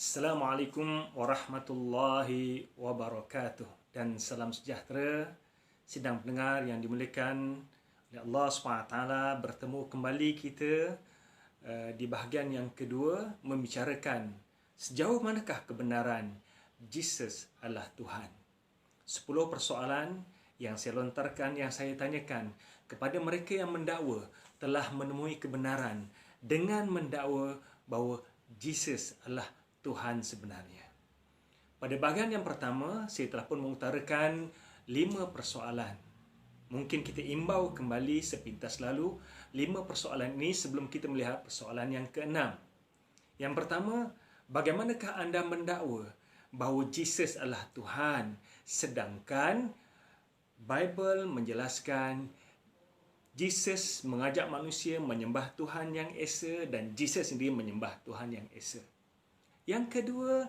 Assalamualaikum warahmatullahi wabarakatuh. Dan salam sejahtera sidang pendengar yang dimuliakan oleh Allah SWT. Bertemu kembali kita di bahagian yang kedua, membicarakan sejauh manakah kebenaran Jesus adalah Tuhan. 10 persoalan yang saya lontarkan, yang saya tanyakan kepada mereka yang mendakwa telah menemui kebenaran dengan mendakwa bahawa Jesus adalah Tuhan sebenarnya. Pada bahagian yang pertama, saya telah pun mengutarakan 5 persoalan. Mungkin kita imbau kembali sepintas lalu 5 persoalan ini sebelum kita melihat persoalan yang ke-6. Yang pertama, bagaimanakah anda mendakwa bahawa Jesus adalah Tuhan, sedangkan Bible menjelaskan Jesus mengajak manusia menyembah Tuhan yang Esa dan Jesus sendiri menyembah Tuhan yang Esa. Yang kedua,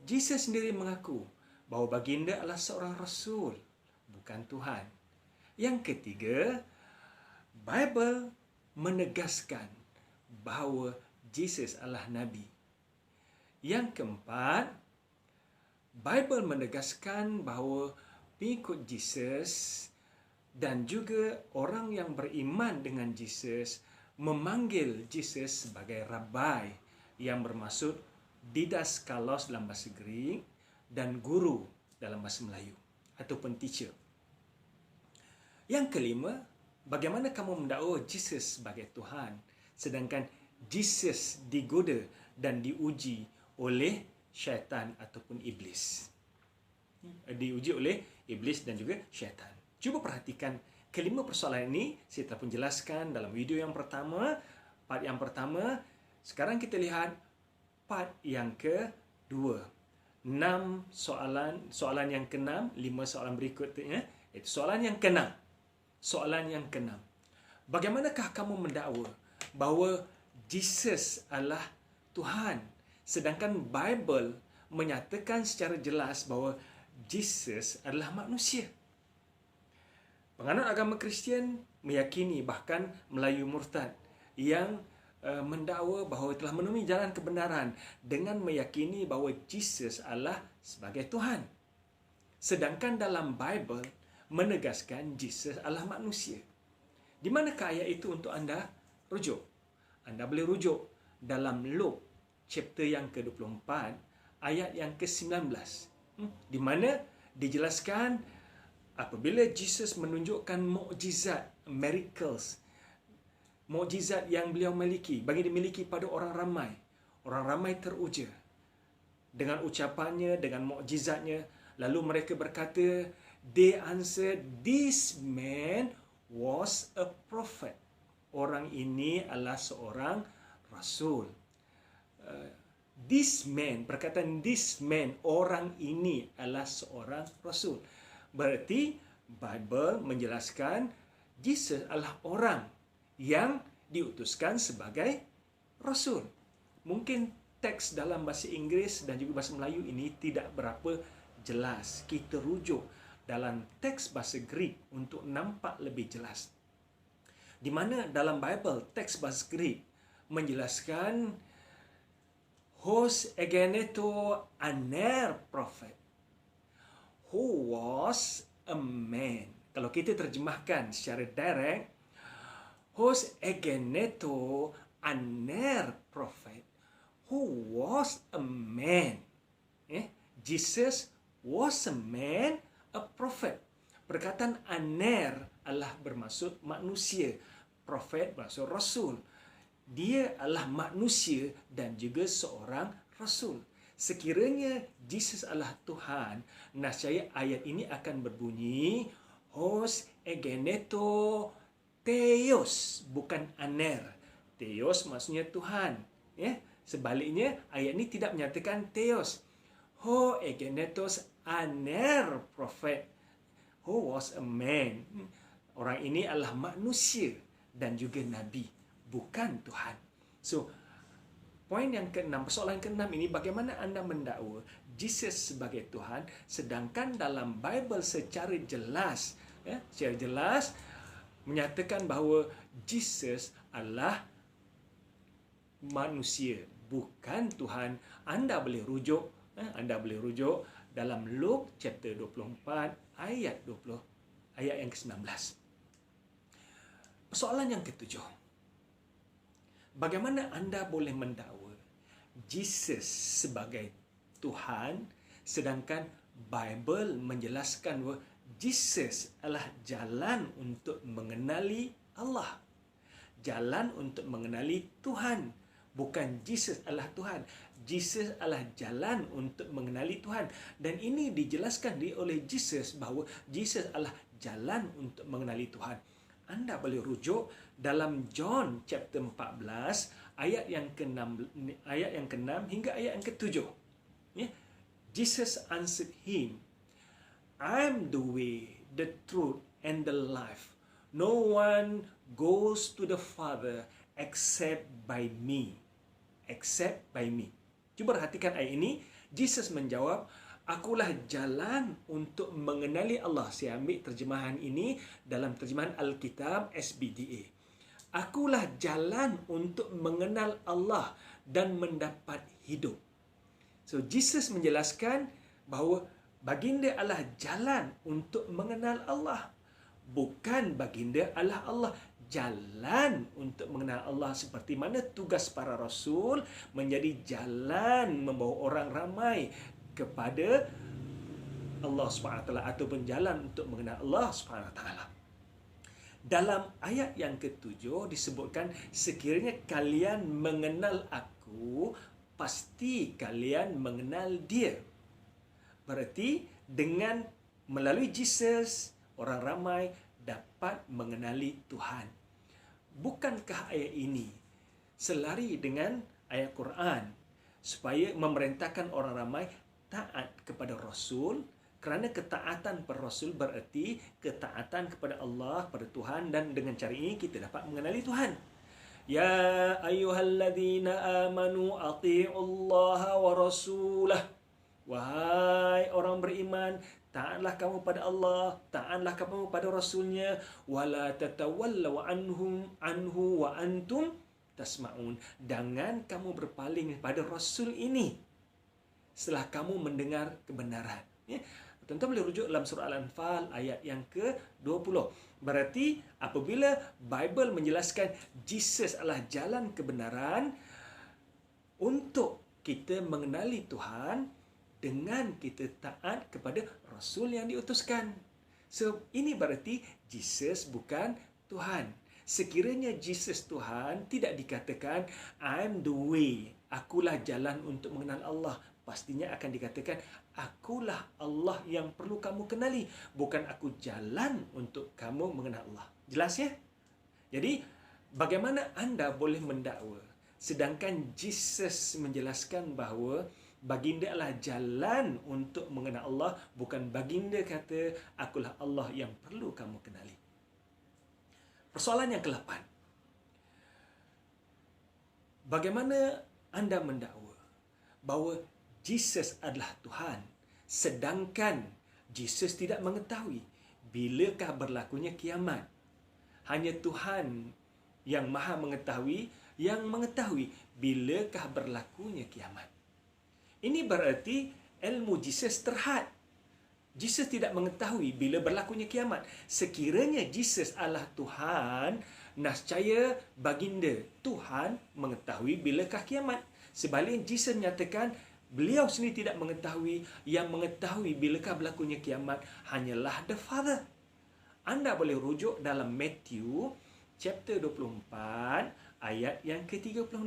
Jesus sendiri mengaku bahawa baginda adalah seorang rasul, bukan Tuhan. Yang ketiga, Bible menegaskan bahawa Jesus adalah Nabi. Yang keempat, Bible menegaskan bahawa pengikut Jesus dan juga orang yang beriman dengan Jesus memanggil Jesus sebagai Rabbi, yang bermaksud didaskalos dalam bahasa Greek dan guru dalam bahasa Melayu ataupun teacher. Yang kelima, bagaimana kamu mendakwa Jesus sebagai Tuhan sedangkan Jesus digoda dan diuji oleh syaitan ataupun iblis. Diuji oleh iblis dan juga syaitan. Cuba perhatikan kelima persoalan ini, saya telah pun jelaskan dalam video yang pertama, part yang pertama. Sekarang kita lihat part yang kedua. 6 soalan yang ke-6, 5 soalan berikutnya. Itu soalan yang ke-6. Soalan yang ke-6. Bagaimanakah kamu mendakwa bahawa Jesus adalah Tuhan, sedangkan Bible menyatakan secara jelas bahawa Jesus adalah manusia? Penganut agama Kristian meyakini, bahkan Melayu murtad, yang mendakwa bahawa telah menemui jalan kebenaran dengan meyakini bahawa Jesus adalah sebagai Tuhan. Sedangkan dalam Bible menegaskan Jesus adalah manusia. Di manakah ayat itu untuk anda rujuk? Anda boleh rujuk dalam Luke chapter yang ke-24 ayat yang ke-19, di mana dijelaskan apabila Jesus menunjukkan mukjizat, miracles, mukjizat yang beliau miliki, bagi dimiliki pada orang ramai. Orang ramai teruja dengan ucapannya, dengan mukjizatnya. Lalu mereka berkata, they answered, this man was a prophet. Orang ini adalah seorang rasul. This man, perkataan this man, orang ini adalah seorang rasul. Berarti Bible menjelaskan Jesus adalah orang yang diutuskan sebagai rasul. Mungkin teks dalam bahasa Inggeris dan juga bahasa Melayu ini tidak berapa jelas. Kita rujuk dalam teks bahasa Greek untuk nampak lebih jelas. Di mana dalam Bible teks bahasa Greek menjelaskan hos egeneto aner prophet, who was a man. Kalau kita terjemahkan secara direct, hos egeneto aner prophet, who was a man. Jesus was a man, a prophet. Perkataan aner adalah bermaksud manusia, prophet bermaksud rasul. Dia adalah manusia dan juga seorang rasul. Sekiranya Jesus adalah Tuhan, nascaya ayat ini akan berbunyi hos egeneto Theos, bukan aner. Theos maksudnya Tuhan. Sebaliknya, ayat ini tidak menyatakan Theos. Ho egenetos aner prophet, who was a man. Orang ini adalah manusia dan juga Nabi, bukan Tuhan. So, poin yang ke-6, persoalan ke-6 ini, bagaimana anda mendakwa Jesus sebagai Tuhan, sedangkan dalam Bible secara jelas menyatakan bahawa Jesus adalah manusia bukan Tuhan, anda boleh rujuk dalam Luke chapter 24 ayat 20, ayat yang ke-19. Soalan yang ketujuh. Bagaimana anda boleh mendakwa Jesus sebagai Tuhan sedangkan Bible menjelaskan bahawa Jesus adalah jalan untuk mengenali Allah. Jalan untuk mengenali Tuhan. Bukan Jesus adalah Tuhan. Jesus adalah jalan untuk mengenali Tuhan. Dan ini dijelaskan oleh Jesus bahawa Jesus adalah jalan untuk mengenali Tuhan. Anda boleh rujuk dalam John chapter 14 ayat yang ke-6 hingga ayat yang ke-7. Ya. Jesus answered him, I am the way, the truth and the life. No one goes to the Father except by me. Except by me. Cuba perhatikan ayat ini. Jesus menjawab, akulah jalan untuk mengenali Allah. Saya ambil terjemahan ini dalam terjemahan Alkitab SBDA. Akulah jalan untuk mengenal Allah dan mendapat hidup. So, Jesus menjelaskan bahawa baginda adalah jalan untuk mengenal Allah. Bukan baginda adalah Allah. Jalan untuk mengenal Allah, seperti mana tugas para rasul menjadi jalan membawa orang ramai kepada Allah SWT ataupun jalan untuk mengenal Allah SWT. Dalam ayat yang ke-7 disebutkan, sekiranya kalian mengenal aku, pasti kalian mengenal dia. Berarti dengan melalui Jesus, orang ramai dapat mengenali Tuhan. Bukankah ayat ini selari dengan ayat Quran supaya memerintahkan orang ramai taat kepada Rasul? Kerana ketaatan per Rasul berarti ketaatan kepada Allah, kepada Tuhan, dan dengan cara ini kita dapat mengenali Tuhan. Ya ayyuhalladzina amanu ati'ullaha wa rasulah. Wahai orang beriman, taatlah kamu pada Allah, taatlah kamu pada Rasulnya, wala tatawallaw anhu wa antum tasma'un. Jangan kamu berpaling pada Rasul ini setelah kamu mendengar kebenaran. Ya. Tuan-tuan boleh rujuk dalam surah Al-Anfal ayat yang ke-20. Berarti apabila Bible menjelaskan Jesus adalah jalan kebenaran untuk kita mengenali Tuhan, dengan kita taat kepada Rasul yang diutuskan. So, ini berarti Jesus bukan Tuhan. Sekiranya Jesus Tuhan, tidak dikatakan, I am the way, akulah jalan untuk mengenal Allah. Pastinya akan dikatakan, akulah Allah yang perlu kamu kenali. Bukan aku jalan untuk kamu mengenal Allah. Jelas ya? Jadi, bagaimana anda boleh mendakwa? Sedangkan Jesus menjelaskan bahawa baginda adalah jalan untuk mengenal Allah, bukan baginda kata, akulah Allah yang perlu kamu kenali. Persoalan yang ke-8. Bagaimana anda mendakwa bahawa Jesus adalah Tuhan, sedangkan Jesus tidak mengetahui bilakah berlakunya kiamat? Hanya Tuhan yang Maha mengetahui, yang mengetahui bilakah berlakunya kiamat. Ini berarti ilmu Jesus terhad. Jesus tidak mengetahui bila berlakunya kiamat. Sekiranya Jesus adalah Tuhan, nescaya baginda Tuhan mengetahui bilakah kiamat. Sebaliknya Jesus menyatakan beliau sendiri tidak mengetahui, yang mengetahui bilakah berlakunya kiamat hanyalah the Father. Anda boleh rujuk dalam Matthew chapter 24 ayat yang ke-36.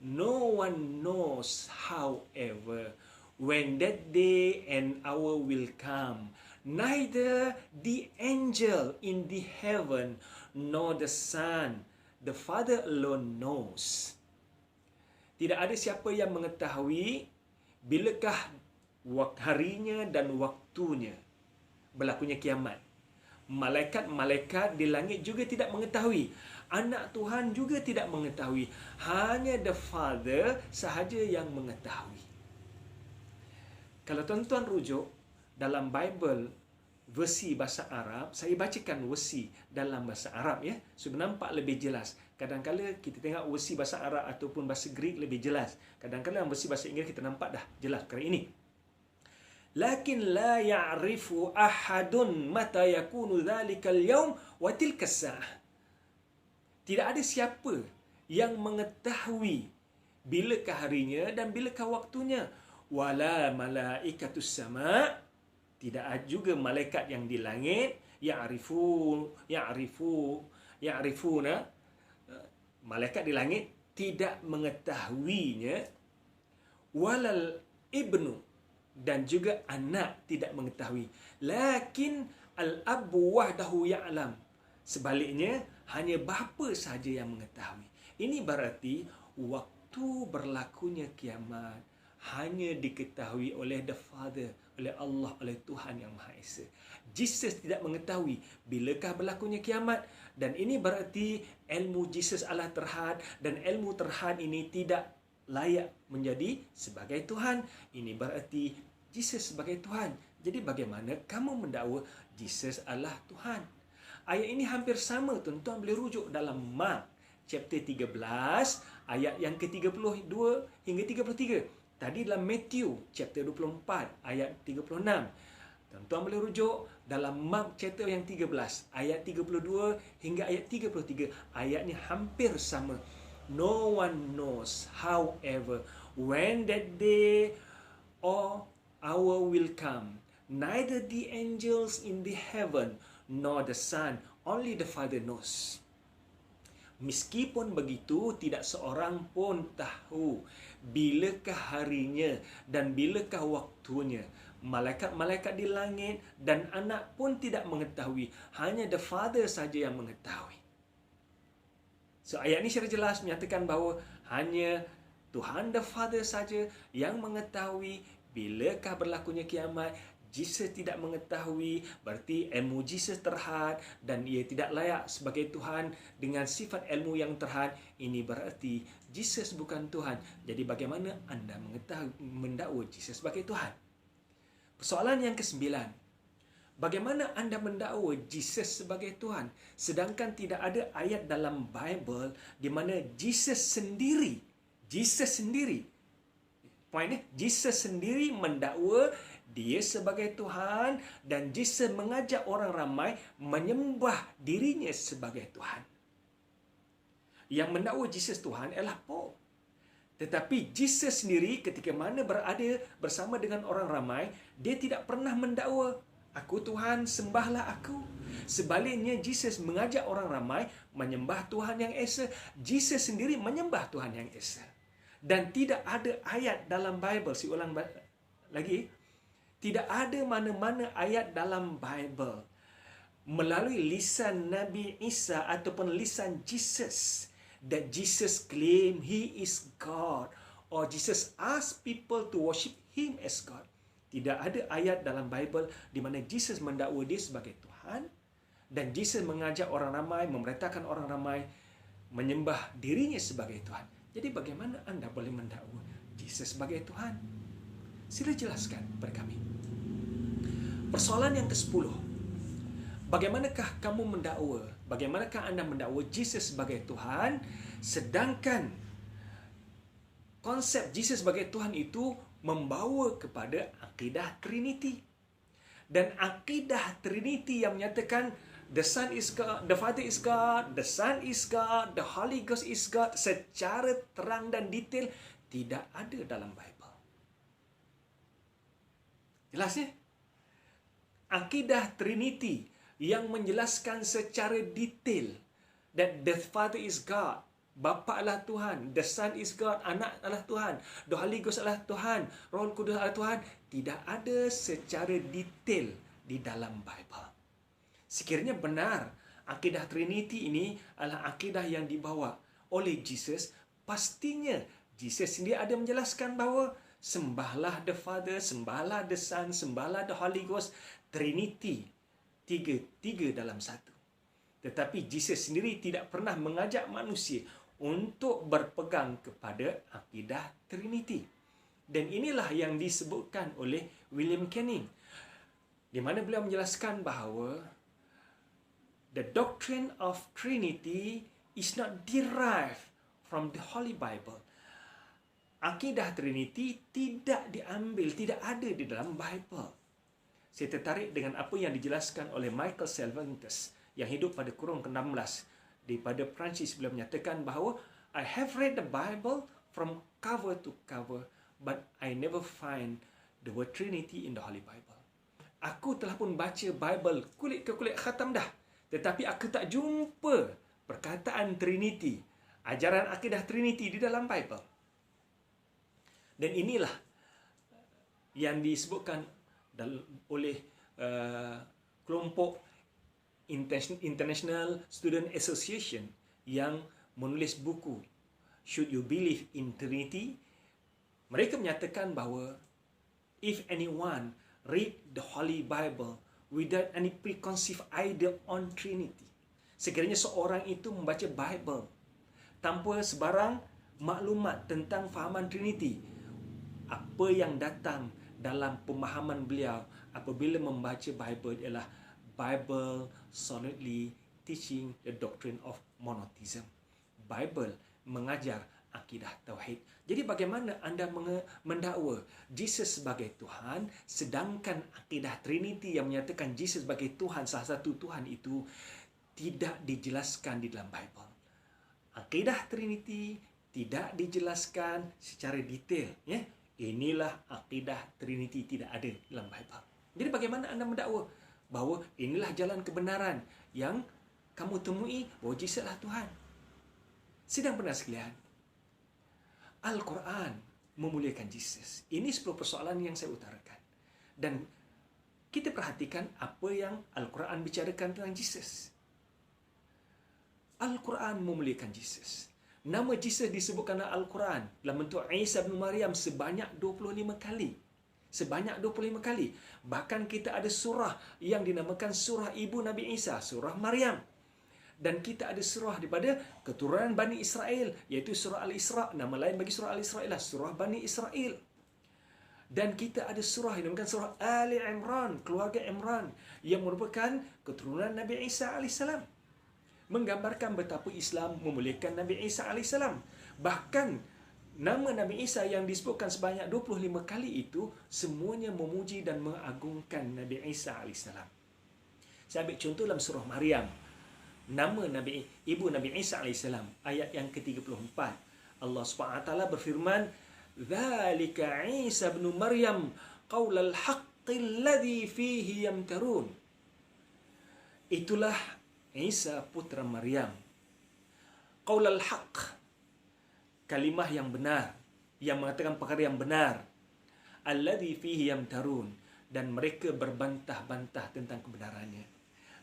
No one knows, however, when that day and hour will come, neither the angel in the heaven nor the Son, the Father alone knows. Tidak ada siapa yang mengetahui bilakah harinya dan waktunya berlakunya kiamat. Malaikat-malaikat di langit juga tidak mengetahui. Anak Tuhan juga tidak mengetahui. Hanya the Father sahaja yang mengetahui. Kalau tuan-tuan rujuk dalam Bible, versi bahasa Arab, saya bacakan versi dalam bahasa Arab ya, supaya nampak lebih jelas. Kadang-kadang kita tengok versi bahasa Arab ataupun bahasa Greek lebih jelas. Kadang-kadang versi bahasa Inggeris kita nampak dah jelas perkara ini. Lakin la ya'rifu ahadun mata yakunu dhalikal yawm wa tilka as-sa'ah. Tidak ada siapa yang mengetahui bilakah harinya dan bilakah waktunya. Wala malaikatus sama', tidak ada juga malaikat yang di langit ya'rifuna, malaikat di langit tidak mengetahuinya. Walal ibnu, dan juga anak tidak mengetahui. Lakin al-abu wahdahu ya'lam. Sebaliknya, hanya bapa sahaja yang mengetahui. Ini berarti waktu berlakunya kiamat hanya diketahui oleh the Father, oleh Allah, oleh Tuhan Yang Maha Esa. Jesus tidak mengetahui bilakah berlakunya kiamat, dan ini berarti ilmu Jesus adalah terhad, dan ilmu terhad ini tidak layak menjadi sebagai Tuhan. Ini berarti Jesus sebagai Tuhan. Jadi bagaimana kamu mendakwa Jesus adalah Tuhan? Ayat ini hampir sama, tuan-tuan boleh rujuk dalam Mark chapter 13 ayat yang ke-32 hingga 33. Tadi dalam Matthew chapter 24 ayat 36. Tuan-tuan boleh rujuk dalam Mark chapter yang 13 ayat 32 hingga ayat 33. Ayatnya hampir sama. No one knows, however, when that day or hour will come, neither the angels in the heaven nor the Son, only the Father knows. Meskipun begitu, tidak seorang pun tahu bilakah harinya dan bilakah waktunya. Malaikat-malaikat di langit dan anak pun tidak mengetahui. Hanya the Father saja yang mengetahui. So, ayat ini secara jelas menyatakan bahawa hanya Tuhan the Father saja yang mengetahui bilakah berlakunya kiamat. Jesus tidak mengetahui, berarti ilmu Jesus terhad dan ia tidak layak sebagai Tuhan dengan sifat ilmu yang terhad. Ini berarti Jesus bukan Tuhan. Jadi bagaimana anda mendakwa Jesus sebagai Tuhan? Persoalan yang ke-9. Bagaimana anda mendakwa Jesus sebagai Tuhan sedangkan tidak ada ayat dalam Bible di mana Jesus sendiri poinnya, Jesus sendiri mendakwa dia sebagai Tuhan, dan Jesus mengajak orang ramai menyembah dirinya sebagai Tuhan. Yang mendakwa Jesus Tuhan ialah Paul. Tetapi Jesus sendiri ketika mana berada bersama dengan orang ramai, dia tidak pernah mendakwa, aku Tuhan, sembahlah aku. Sebaliknya, Jesus mengajak orang ramai menyembah Tuhan Yang Esa. Jesus sendiri menyembah Tuhan Yang Esa. Dan tidak ada ayat dalam Bible, saya ulang lagi, tidak ada mana-mana ayat dalam Bible melalui lisan Nabi Isa ataupun lisan Jesus that Jesus claim He is God, or Jesus ask people to worship Him as God. Tidak ada ayat dalam Bible di mana Jesus mendakwa dia sebagai Tuhan, dan Jesus mengajak orang ramai, memerintahkan orang ramai menyembah dirinya sebagai Tuhan. Jadi bagaimana anda boleh mendakwa Jesus sebagai Tuhan? Sila jelaskan kepada kami. Persoalan yang ke-10. Bagaimanakah kamu mendakwa? Bagaimanakah anda mendakwa Jesus sebagai Tuhan sedangkan konsep Jesus sebagai Tuhan itu membawa kepada akidah Trinity. Dan akidah Trinity yang menyatakan the Son is God, the Father is God, the Son is God, the Holy Ghost is God secara terang dan detail tidak ada dalam Bible. Jelas ya? Akidah Trinity yang menjelaskan secara detail that the Father is God, Bapa adalah Tuhan, the Son is God, Anak adalah Tuhan, the Holy Ghost adalah Tuhan, Roh Kudus adalah Tuhan, tidak ada secara detail di dalam Bible. Sekiranya benar akidah Trinity ini adalah akidah yang dibawa oleh Jesus, pastinya Jesus sendiri ada menjelaskan bahawa sembahlah the Father, sembahlah the Son, sembahlah the Holy Ghost, Trinity, tiga dalam satu. Tetapi Jesus sendiri tidak pernah mengajak manusia untuk berpegang kepada akidah Trinity. Dan inilah yang disebutkan oleh William Canning. di mana beliau menjelaskan bahawa the doctrine of Trinity is not derived from the Holy Bible. Akidah Trinity tidak diambil, tidak ada di dalam Bible. Saya tertarik dengan apa yang dijelaskan oleh Michael Cervantes yang hidup pada kurun ke-16 daripada Perancis. Beliau menyatakan bahawa I have read the Bible from cover to cover, but I never find the word Trinity in the Holy Bible. Aku telah pun baca Bible kulit ke kulit khatam dah, tetapi aku tak jumpa perkataan Trinity, ajaran akidah Trinity di dalam Bible. Dan inilah yang disebutkan oleh kelompok International Student Association yang menulis buku Should You Believe in Trinity? Mereka menyatakan bahawa if anyone read the Holy Bible without any preconceived idea on Trinity, sekiranya seorang itu membaca Bible tanpa sebarang maklumat tentang fahaman Trinity, apa yang datang dalam pemahaman beliau apabila membaca Bible ialah Bible solidly teaching the doctrine of monotheism. Bible mengajar akidah tauhid. Jadi bagaimana anda mendakwa Jesus sebagai Tuhan, sedangkan akidah Trinity yang menyatakan Jesus sebagai Tuhan, salah satu Tuhan itu tidak dijelaskan di dalam Bible. Akidah Trinity tidak dijelaskan secara detail, ya. Inilah akidah Trinity tidak ada dalam Bible. Jadi bagaimana anda mendakwa bahawa inilah jalan kebenaran yang kamu temui bahawa Jesus adalah Tuhan? Sidang pendengar sekalian, Al-Quran memuliakan Jesus. Ini 10 persoalan yang saya utarakan. Dan kita perhatikan apa yang Al-Quran bicarakan tentang Jesus. Al-Quran memuliakan Jesus. Nama Jesus disebutkan dalam Al-Quran dalam bentuk Isa bin Maryam sebanyak 25 kali. Sebanyak 25 kali. Bahkan kita ada surah yang dinamakan surah ibu Nabi Isa, surah Maryam. Dan kita ada surah daripada keturunan Bani Israel, iaitu surah Al-Isra. Nama lain bagi surah Al-Isra ialah surah Bani Israel. Dan kita ada surah yang dinamakan surah Ali Imran, keluarga Imran, yang merupakan keturunan Nabi Isa AS. Menggambarkan betapa Islam memuliakan Nabi Isa AS. Bahkan nama Nabi Isa yang disebutkan sebanyak 25 kali itu semuanya memuji dan mengagungkan Nabi Isa AS. Saya ambil contoh dalam surah Maryam. Nama ibu Nabi Isa AS, ayat yang ke-34. Allah SWT berfirman, "Dzalika Isa bin Maryam qaulal haqqil ladzi fihi yamtarun." Itulah Isa putra Maryam. Qaulal haqq, kalimah yang benar, yang mengatakan perkara yang benar. Alladzi fihi yamtarun, dan mereka berbantah-bantah tentang kebenarannya.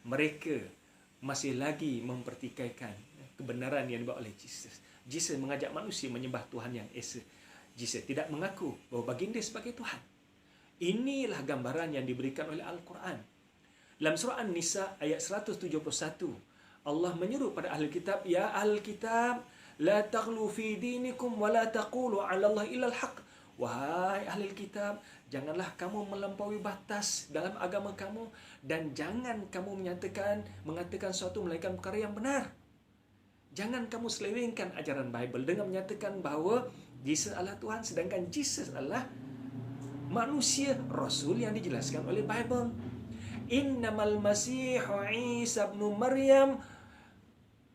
Mereka masih lagi mempertikaikan kebenaran yang dibawa oleh Jesus. Jesus mengajak manusia menyembah Tuhan yang Esa. Jesus tidak mengaku bahawa baginda sebagai Tuhan. Inilah gambaran yang diberikan oleh Al-Quran. Dalam surah An-Nisa ayat 171, Allah menyeru pada ahli kitab, "Ya ahli kitab, la taghlu fi dinikum wa la taqulu 'ala Allah illa al-haq." Wahai ahli kitab, janganlah kamu melampaui batas dalam agama kamu dan jangan kamu mengatakan suatu melainkan perkara yang benar. Jangan kamu selewengkan ajaran Bible dengan menyatakan bahawa Jesus adalah Tuhan, sedangkan Jesus adalah manusia, Rasul yang dijelaskan oleh Bible. Innamal Masihu Isa bin Maryam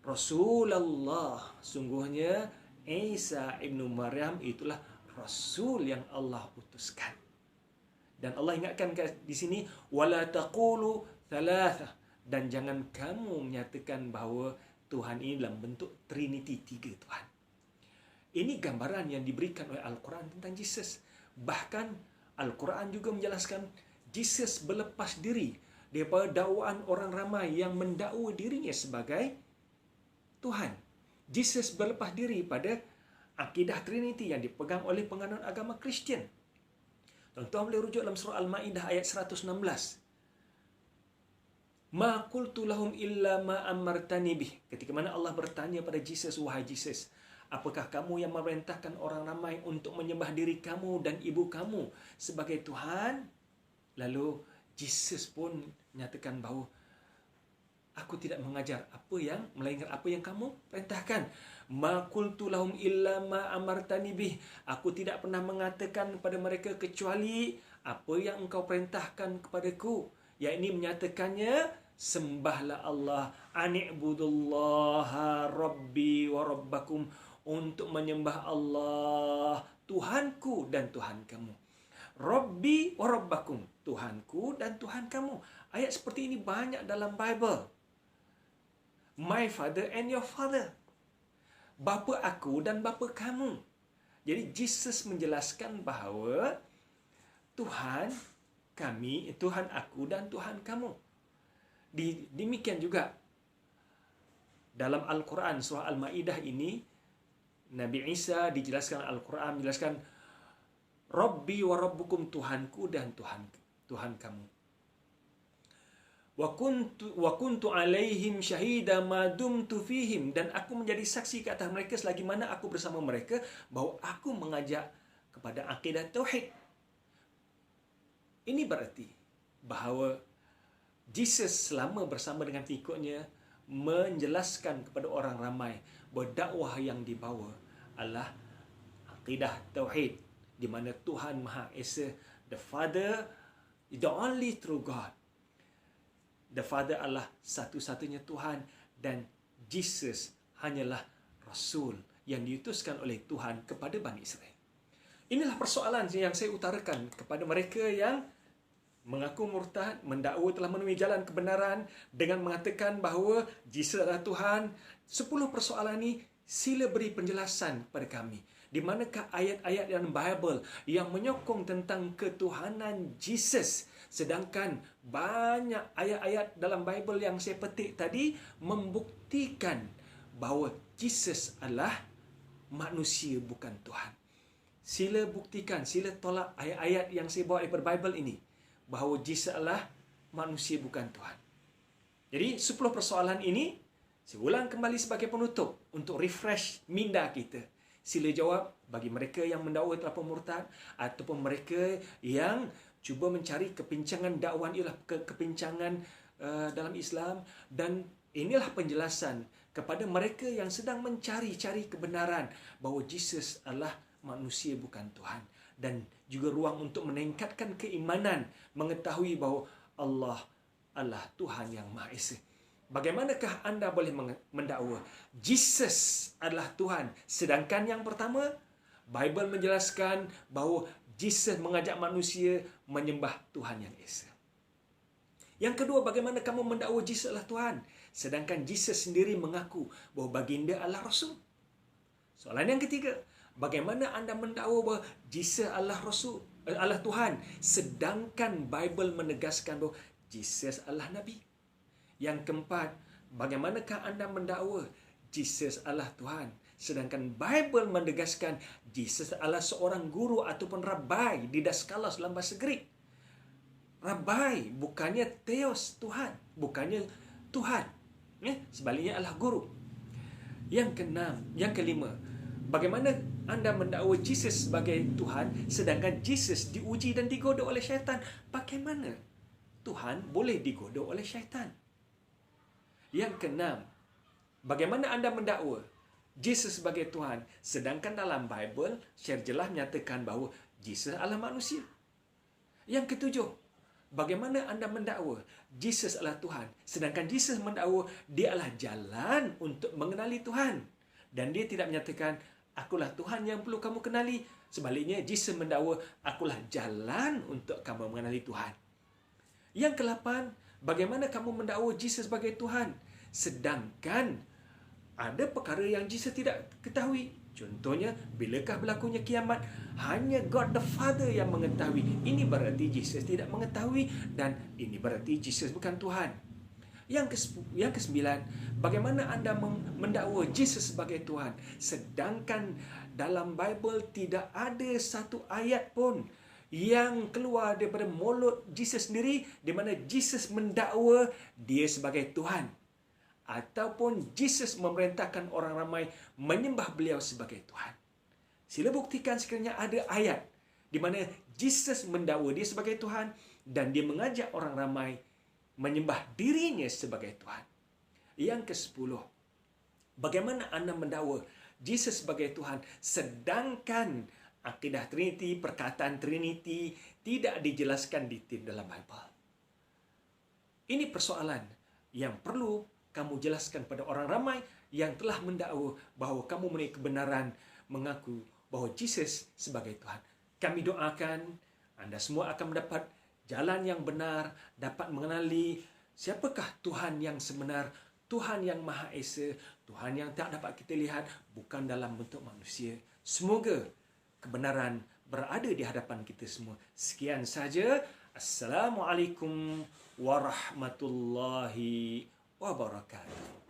Rasulullah. Sungguhnya Isa ibn Maryam itulah Rasul yang Allah utuskan. Dan Allah ingatkan di sini, wala taqulu thalatha, dan jangan kamu menyatakan bahawa Tuhan ini dalam bentuk Trinity, 3 Tuhan. Ini gambaran yang diberikan oleh Al-Quran tentang Jesus. Bahkan Al-Quran juga menjelaskan Jesus berlepas diri daripada dakwaan orang ramai yang mendakwa dirinya sebagai Tuhan. Jesus berlepas diri pada akidah Trinity yang dipegang oleh penganut agama Kristian. Tuan-tuan boleh rujuk dalam surah Al-Ma'idah ayat 116. Ma qultu lahum illa ma amartani bih. Ketika mana Allah bertanya pada Jesus, "Wahai Jesus, apakah kamu yang memerintahkan orang ramai untuk menyembah diri kamu dan ibu kamu sebagai Tuhan?" Lalu Jesus pun menyatakan bahawa aku tidak mengajar melainkan apa yang kamu perintahkan. Ma qultu lahum illa ma amartani bih. Aku tidak pernah mengatakan kepada mereka kecuali apa yang engkau perintahkan kepadaku. Yakni menyatakannya, sembahlah Allah, ani'budullaha rabbi wa rabbakum, untuk menyembah Allah, Tuhanku dan Tuhan kamu. Rabbi wa rabbakum, Tuhanku dan Tuhan kamu. Ayat seperti ini banyak dalam Bible. My father and your father. Bapa aku dan bapa kamu. Jadi Jesus menjelaskan bahawa Tuhan kami, Tuhan aku dan Tuhan kamu. Demikian juga dalam Al-Quran, surah Al-Ma'idah ini, Nabi Isa dijelaskan Al-Quran, menjelaskan Rabbi wa rabbukum, Tuhanku dan Tuhan kamu. Wa kuntu alaihim syahida ma dumtu fihim, dan aku menjadi saksi ke atas mereka selagi mana aku bersama mereka, bahawa aku mengajak kepada akidah tauhid. Ini berarti bahawa Jesus selama bersama dengan pengikutnya menjelaskan kepada orang ramai bahawa dakwah yang dibawa adalah akidah tauhid, di mana Tuhan Maha Esa, the Father is the only true God. The Father adalah satu-satunya Tuhan, dan Jesus hanyalah Rasul yang diutuskan oleh Tuhan kepada Bani Israel. Inilah persoalan yang saya utarakan kepada mereka yang mengaku murtad, mendakwa telah menemui jalan kebenaran dengan mengatakan bahawa Jesus adalah Tuhan. 10 persoalan ini sila beri penjelasan kepada kami. Di manakah ayat-ayat dalam Bible yang menyokong tentang ketuhanan Jesus? Sedangkan banyak ayat-ayat dalam Bible yang saya petik tadi membuktikan bahawa Jesus adalah manusia, bukan Tuhan. Sila buktikan, sila tolak ayat-ayat yang saya bawa daripada Bible ini, bahawa Jesus adalah manusia, bukan Tuhan. Jadi 10 persoalan ini saya ulang kembali sebagai penutup untuk refresh minda kita. Sila jawab bagi mereka yang mendakwa telah pemurtad, ataupun mereka yang cuba mencari kepincangan dakwah ialah kepincangan dalam Islam. Dan inilah penjelasan kepada mereka yang sedang mencari-cari kebenaran bahawa Jesus adalah manusia, bukan Tuhan. Dan juga ruang untuk meningkatkan keimanan, mengetahui bahawa Allah adalah Tuhan yang Maha Esa. Bagaimanakah anda boleh mendakwa Jesus adalah Tuhan, sedangkan yang pertama Bible menjelaskan bahawa Jesus mengajak manusia menyembah Tuhan yang Esa. Yang kedua, bagaimana kamu mendakwa Jesus adalah Tuhan, sedangkan Jesus sendiri mengaku bahawa baginda adalah Rasul? Soalan yang ketiga, bagaimana anda mendakwa bahawa Jesus adalah Rasul, adalah Tuhan, sedangkan Bible menegaskan bahawa Jesus adalah Nabi? Yang keempat, bagaimanakah anda mendakwa Jesus adalah Tuhan, sedangkan Bible menegaskan Jesus adalah seorang guru ataupun Rabbi, didaskalos dalam bahasa Greek. Rabbi bukannya Theos, Tuhan, bukannya Tuhan. Sebaliknya adalah guru. Yang kelima, bagaimana anda mendakwa Jesus sebagai Tuhan, sedangkan Jesus diuji dan digodok oleh syaitan? Bagaimana Tuhan boleh digodok oleh syaitan? Yang keenam, bagaimana anda mendakwa Jesus sebagai Tuhan, sedangkan dalam Bible secara jelas menyatakan bahawa Jesus adalah manusia? Yang ketujuh, bagaimana anda mendakwa Jesus adalah Tuhan, sedangkan Jesus mendakwa dia adalah jalan untuk mengenali Tuhan, dan dia tidak menyatakan akulah Tuhan yang perlu kamu kenali. Sebaliknya, Jesus mendakwa akulah jalan untuk kamu mengenali Tuhan. Yang ke-8, bagaimana kamu mendakwa Jesus sebagai Tuhan, sedangkan ada perkara yang Jesus tidak ketahui? Contohnya, bilakah berlakunya kiamat? Hanya God the Father yang mengetahui. Ini berarti Jesus tidak mengetahui, dan ini berarti Jesus bukan Tuhan. Yang ke-9, bagaimana anda mendakwa Jesus sebagai Tuhan, sedangkan dalam Bible tidak ada satu ayat pun yang keluar daripada mulut Jesus sendiri di mana Jesus mendakwa dia sebagai Tuhan, ataupun Jesus memerintahkan orang ramai menyembah beliau sebagai Tuhan. Sila buktikan sekiranya ada ayat di mana Jesus mendakwa dia sebagai Tuhan, Dan dia mengajak orang ramai menyembah dirinya sebagai Tuhan. Yang ke-10, bagaimana anda mendakwa Jesus sebagai Tuhan sedangkan akidah Trinity, perkataan Trinity tidak dijelaskan detail dalam Bible? Ini persoalan yang perlu kamu jelaskan pada orang ramai yang telah mendakwa bahawa kamu mempunyai kebenaran mengaku bahawa Jesus sebagai Tuhan. Kami doakan anda semua akan mendapat jalan yang benar, dapat mengenali siapakah Tuhan yang sebenar, Tuhan yang Maha Esa, Tuhan yang tak dapat kita lihat, bukan dalam bentuk manusia. Semoga kebenaran berada di hadapan kita semua. Sekian saja. Assalamualaikum warahmatullahi wabarakatuh.